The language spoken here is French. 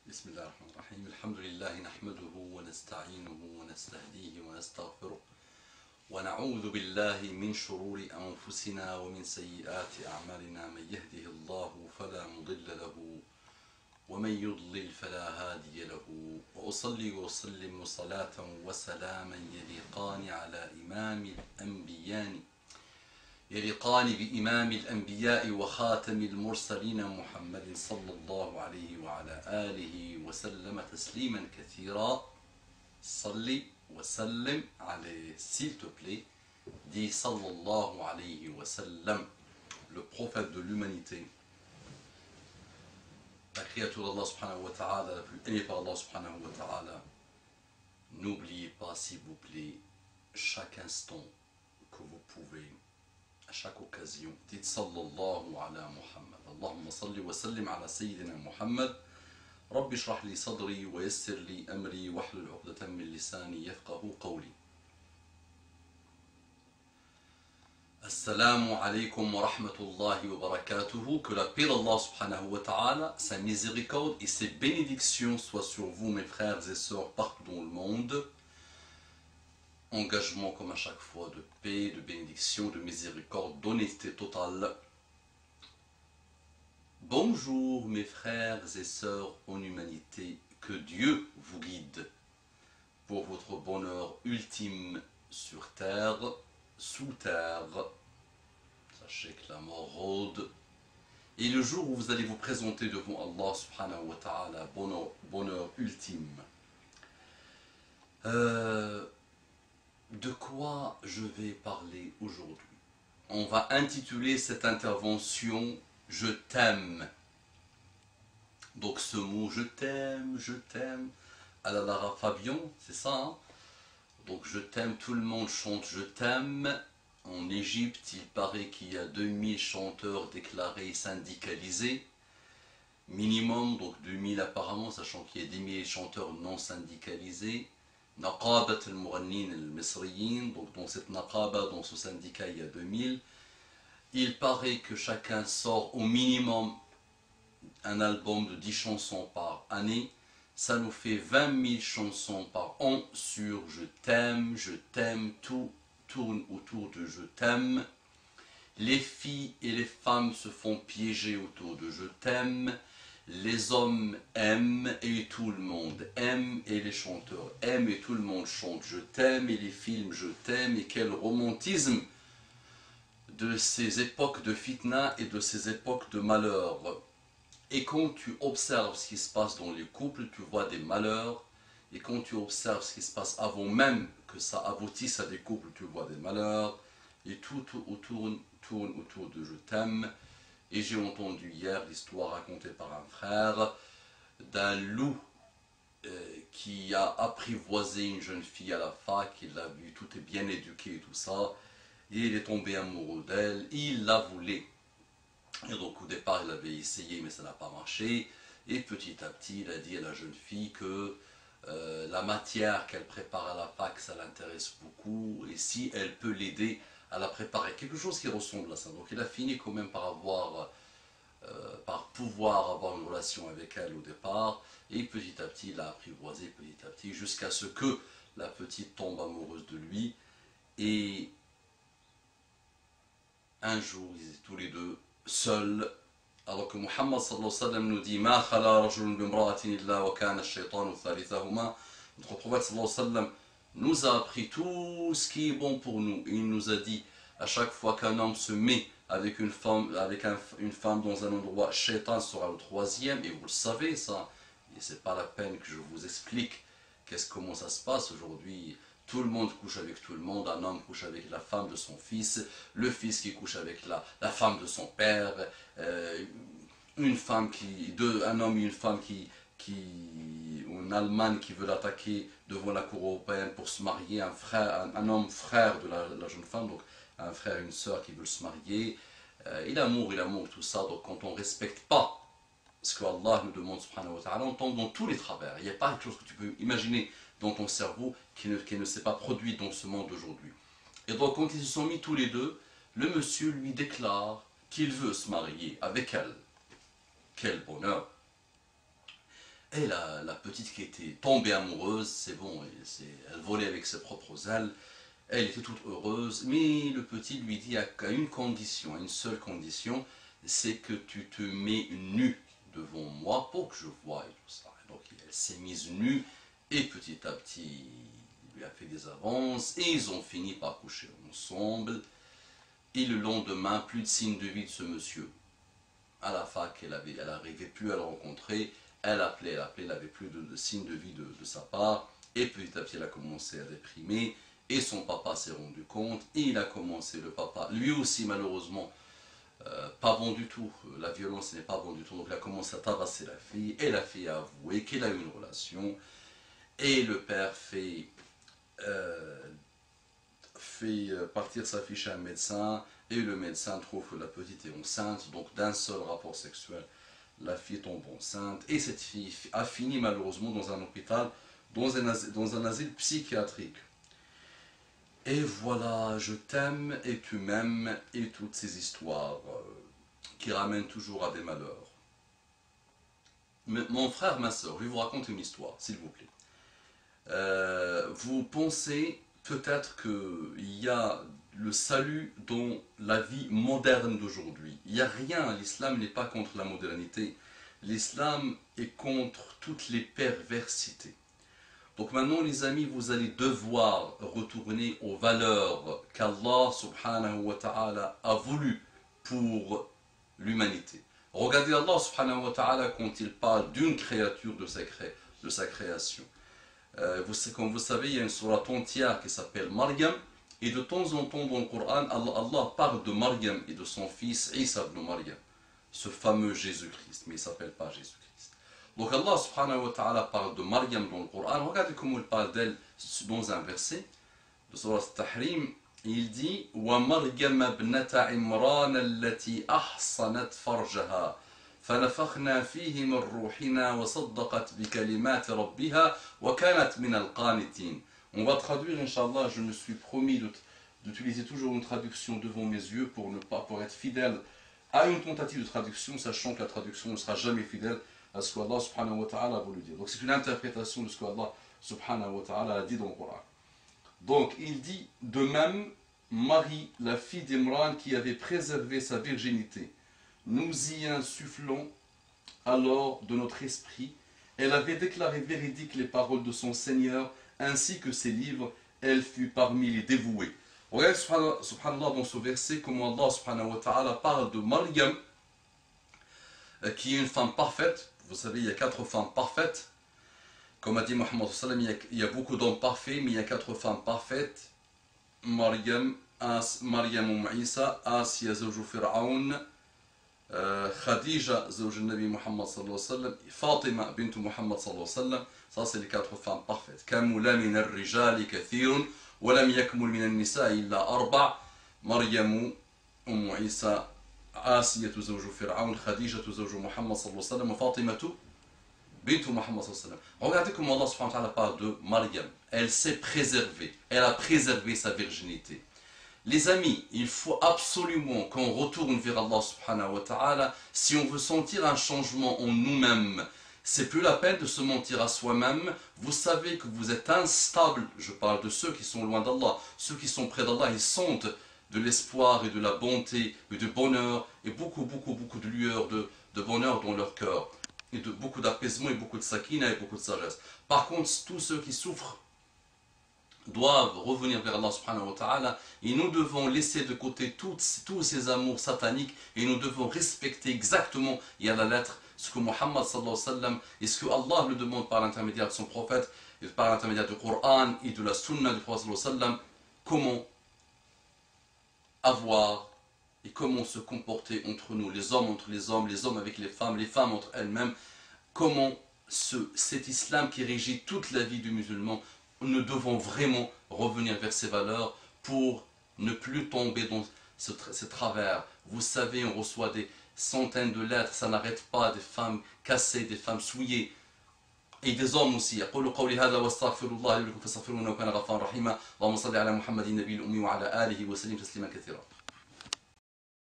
بسم الله الرحمن الرحيم الحمد لله نحمده ونستعينه ونستهديه ونستغفره ونعوذ بالله من شرور أنفسنا ومن سيئات أعمالنا من يهده الله فلا مضل له ومن يضلل فلا هادي له وأصلي وأسلم صلاة وسلاما يليقان بإمام الأنبياء وخاتم المرسلين محمد صلى الله عليه وعلى آله وسلم تسليما كثيرا. صلي وسلم عليه, s'il te plaît, dis sallallahu alayhi wa sallam, le prophète de l'humanité, la créature d'Allah subhanahu wa ta'ala, la plus aimée par Allah subhanahu wa ta'ala. N'oubliez pas, s'il vous plaît, chaque instant que vous pouvez, à chaque occasion, dites sallallahu ala Muhammad. Allahumma salli wa sallim ala sayyidina Muhammad. Rabbi shrah li sadri wa yassir li amri wa hlul uqdatan min lisani yafqahu qawli. Assalamu alaikum wa rahmatullahi wa barakatuhu. Que la paix d'Allah subhanahu wa ta'ala, sa miséricorde et ses bénédictions soient sur vous, mes frères et sœurs, partout dans le monde. Engagement comme à chaque fois de paix, de bénédiction, de miséricorde, d'honnêteté totale. Bonjour mes frères et sœurs en humanité, que Dieu vous guide pour votre bonheur ultime sur terre, sous terre. Sachez que la mort rôde. Et le jour où vous allez vous présenter devant Allah subhanahu wa ta'ala, bonheur ultime. De quoi je vais parler aujourd'hui? On va intituler cette intervention « Je t'aime ». Donc ce mot « je t'aime », à la Lara Fabian, c'est ça hein? Donc « je t'aime », tout le monde chante « je t'aime ». En Égypte, il paraît qu'il y a 2000 chanteurs déclarés syndicalisés. Minimum, donc 2000 apparemment, sachant qu'il y a des milliers de chanteurs non syndicalisés. Naqabat al-Murannin al-Misriyin, donc dans cette Naqaba, dans ce syndicat, il y a 2000. Il paraît que chacun sort au minimum un album de 10 chansons par année. Ça nous fait 20 000 chansons par an sur je t'aime, tout tourne autour de je t'aime. Les filles et les femmes se font piéger autour de je t'aime. Les hommes aiment et tout le monde aime, et les chanteurs aiment et tout le monde chante je t'aime, et les films je t'aime, et quel romantisme de ces époques de fitna et de ces époques de malheur. Et quand tu observes ce qui se passe dans les couples, tu vois des malheurs, et quand tu observes ce qui se passe avant même que ça aboutisse à des couples, tu vois des malheurs, et tout tourne autour de je t'aime. Et j'ai entendu hier l'histoire racontée par un frère d'un loup qui a apprivoisé une jeune fille à la fac, il l'a vue, tout est bien éduqué et tout ça, et il est tombé amoureux d'elle, il la voulait. Et donc au départ il avait essayé mais ça n'a pas marché, et petit à petit il a dit à la jeune fille que la matière qu'elle prépare à la fac ça l'intéresse beaucoup, et si elle peut l'aider à la préparer, quelque chose qui ressemble à ça. Donc il a fini quand même par pouvoir avoir une relation avec elle au départ, et petit à petit il a apprivoisé petit à petit jusqu'à ce que la petite tombe amoureuse de lui. Et un jour ils étaient tous les deux seuls, alors que Muhammad sallallahu alayhi wa sallam nous dit Ma khala rajulun bimra'atin illa wa kana ash-shaytanu thalithahuma. Notre prophète sallallahu alayhi wa sallam nous a appris tout ce qui est bon pour nous. Et il nous a dit, à chaque fois qu'un homme se met avec une femme dans un endroit, Shaitan sera le troisième, et vous le savez ça. Et c'est pas la peine que je vous explique comment ça se passe aujourd'hui. Tout le monde couche avec tout le monde, un homme couche avec la femme de son fils, le fils qui couche avec la femme de son père, un homme et une femme une Allemagne qui veut l'attaquer devant la cour européenne pour se marier, un homme frère de la jeune femme, donc un frère et une sœur qui veulent se marier, et l'amour, tout ça. Donc quand on ne respecte pas ce que Allah nous demande subhanahu wa ta'ala, on tombe dans tous les travers. Il n'y a pas quelque chose que tu peux imaginer dans ton cerveau qui ne s'est pas produit dans ce monde d'aujourd'hui. Et donc quand ils se sont mis tous les deux, le monsieur lui déclare qu'il veut se marier avec elle. Quel bonheur! Et la petite qui était tombée amoureuse, c'est bon, elle volait avec ses propres ailes, elle était toute heureuse, mais le petit lui dit à une condition, à une seule condition, c'est que tu te mets nue devant moi pour que je voie et tout ça. Donc elle s'est mise nue et petit à petit il lui a fait des avances et ils ont fini par coucher ensemble. Et le lendemain, plus de signe de vie de ce monsieur. À la fac, elle n'arrivait plus à le rencontrer. Elle appelait, elle n'avait plus de signe de vie de sa part. Et petit à petit, elle a commencé à déprimer. Et son papa s'est rendu compte. Et il a commencé, le papa, lui aussi malheureusement, pas bon du tout. La violence n'est pas bon du tout. Donc il a commencé à tabasser la fille. Et la fille a avoué qu'il a eu une relation. Et le père fait partir sa fille chez un médecin et le médecin trouve que la petite est enceinte, donc d'un seul rapport sexuel, la fille tombe enceinte et cette fille a fini malheureusement dans un hôpital, dans un asile psychiatrique. Et voilà, je t'aime et tu m'aimes et toutes ces histoires qui ramènent toujours à des malheurs. Mais, mon frère, ma soeur, je vais vous raconter une histoire, s'il vous plaît. Vous pensez peut-être qu'il y a le salut dans la vie moderne d'aujourd'hui. Il n'y a rien, l'islam n'est pas contre la modernité. L'islam est contre toutes les perversités. Donc maintenant les amis, vous allez devoir retourner aux valeurs qu'Allah subhanahu wa ta'ala a voulu pour l'humanité. Regardez Allah subhanahu wa ta'ala quand il parle d'une créature de sa création. Comme vous savez, il y a une sourate entière qui s'appelle Maryam, et de temps en temps dans le Coran, Allah parle de Maryam et de son fils Isa ibn Maryam, ce fameux Jésus-Christ, mais il ne s'appelle pas Jésus-Christ. Donc Allah subhanahu wa ta'ala parle de Maryam dans le Coran, regardez comment il parle d'elle dans un verset de sourate Tahrim, il dit « Wa Maryam ibnata Imran allati ahsanat farjaha » فنفخنا فيه من روحنا وصدقت بكلمات ربها وكانت من القانتين. On va traduire, Inch'Allah, je me suis promis d'utiliser toujours une traduction devant mes yeux pour être fidèle à une tentative de traduction, sachant que la traduction ne sera jamais fidèle à ce qu'Allah subhanahu wa ta'ala a voulu dire. Donc c'est une interprétation de ce qu'Allah subhanahu wa ta'ala a dit dans le Coran. Donc il dit, de même, Marie, la fille d'Imran qui avait préservé sa virginité, nous y insufflons alors de notre esprit. Elle avait déclaré véridiques les paroles de son Seigneur, ainsi que ses livres. Elle fut parmi les dévoués. Regardez, subhanallah, dans ce verset, comment Allah subhanahu wa ta'ala parle de Maryam, qui est une femme parfaite. Vous savez, il y a 4 femmes parfaites. Comme a dit Muhammad sallam, il y a beaucoup d'hommes parfaits, mais il y a 4 femmes parfaites. Maryam, Isa, Asiya, zawju Fir'aun, Khadija, زوج النبي محمد صلى الله عليه وسلم, Fatima, bint Muhammad صلى الله عليه وسلم. Ça, c'est les 4 femmes parfaites. كمل من الرجال كثير ولم يكمل من النساء إلا 4. مريم أم عيسى, آسية زوج فرعون, خديجة زوج محمد صلى الله عليه وسلم, وفاطمة bint Muhammad صلى الله عليه وسلم. Regardez comment Allah subhanahu wa ta'ala parle de Maryam. Elle s'est préservée. Elle a préservé sa virginité. Les amis, il faut absolument qu'on retourne vers Allah subhanahu wa ta'ala si on veut sentir un changement en nous-mêmes. C'est plus la peine de se mentir à soi-même. Vous savez que vous êtes instable. Je parle de ceux qui sont loin d'Allah. Ceux qui sont près d'Allah, ils sentent de l'espoir et de la bonté et du bonheur et beaucoup de lueur de bonheur dans leur cœur. Et de beaucoup d'apaisement et beaucoup de sakina et beaucoup de sagesse. Par contre, tous ceux qui souffrent doivent revenir vers Allah subhanahu wa ta'ala et nous devons laisser de côté tous ces amours sataniques et nous devons respecter exactement et à la lettre ce que Muhammad sallallahu alayhi wa sallam et ce que Allah le demande par l'intermédiaire de son prophète et par l'intermédiaire du Coran et de la sunna du prophète sallallahu alayhi wa sallam, comment avoir et comment se comporter entre nous, les hommes entre les hommes avec les femmes entre elles-mêmes, comment cet islam qui régit toute la vie du musulman. Nous devons vraiment revenir vers ces valeurs pour ne plus tomber dans ce travers. Vous savez, on reçoit des centaines de lettres, ça n'arrête pas, des femmes cassées, des femmes souillées, et des hommes aussi. أقول قولي هذا واستغفر الله لي ولكم فاستغفروه إنه كان غفارا رحيما اللهم صل على محمد النبي الأمي وعلى آله وسلم تسليما كثيرا.